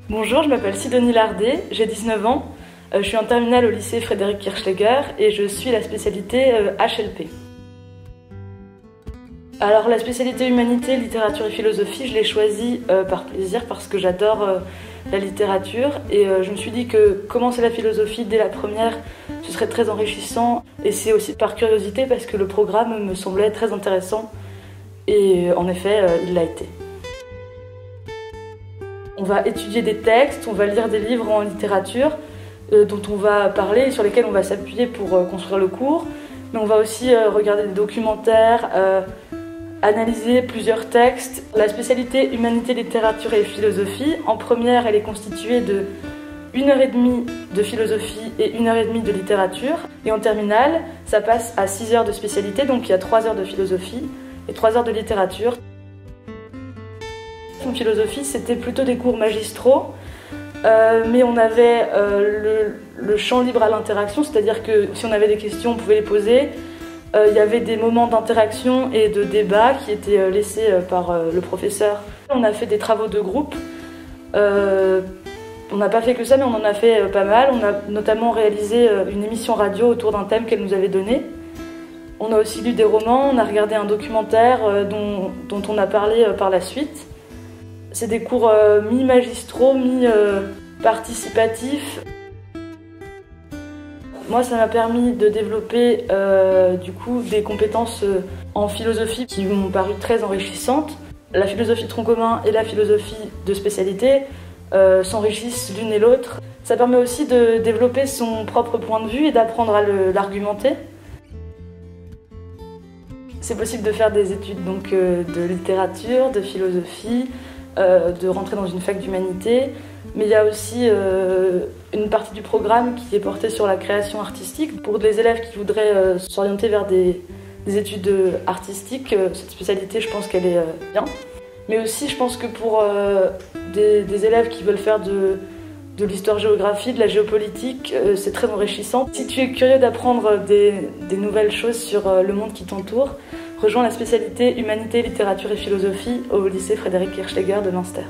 Bonjour, je m'appelle Sidonie Lardet, j'ai 19 ans, je suis en terminale au lycée Frédéric Kirchschläger et je suis la spécialité HLP. Alors la spécialité humanité, littérature et philosophie, je l'ai choisie par plaisir parce que j'adore la littérature et je me suis dit que commencer la philosophie dès la première, ce serait très enrichissant et c'est aussi par curiosité parce que le programme me semblait très intéressant et en effet, il l'a été. On va étudier des textes, on va lire des livres en littérature dont on va parler et sur lesquels on va s'appuyer pour construire le cours. Mais on va aussi regarder des documentaires, analyser plusieurs textes. La spécialité humanité, littérature et philosophie, en première, elle est constituée de 1h30 de philosophie et 1h30 de littérature. Et en terminale, ça passe à 6 heures de spécialité, donc il y a 3 heures de philosophie et 3 heures de littérature. En philosophie, c'était plutôt des cours magistraux, mais on avait le champ libre à l'interaction, c'est-à-dire que si on avait des questions, on pouvait les poser. Il y avait des moments d'interaction et de débat qui étaient laissés par le professeur. On a fait des travaux de groupe. On n'a pas fait que ça, mais on en a fait pas mal. On a notamment réalisé une émission radio autour d'un thème qu'elle nous avait donné. On a aussi lu des romans, on a regardé un documentaire dont on a parlé par la suite. C'est des cours mi-magistraux, mi-participatifs. Moi, ça m'a permis de développer du coup des compétences en philosophie qui m'ont paru très enrichissantes. La philosophie tronc commun et la philosophie de spécialité s'enrichissent l'une et l'autre. Ça permet aussi de développer son propre point de vue et d'apprendre à l'argumenter. C'est possible de faire des études donc, de littérature, de philosophie, de rentrer dans une fac d'humanité, mais il y a aussi une partie du programme qui est portée sur la création artistique. Pour des élèves qui voudraient s'orienter vers des études artistiques, cette spécialité, je pense qu'elle est bien. Mais aussi, je pense que pour des élèves qui veulent faire de l'histoire-géographie, de la géopolitique, c'est très enrichissant. Si tu es curieux d'apprendre des nouvelles choses sur le monde qui t'entoure, rejoins la spécialité Humanité, Littérature et Philosophie au lycée Frédéric Kirchschläger de Münster.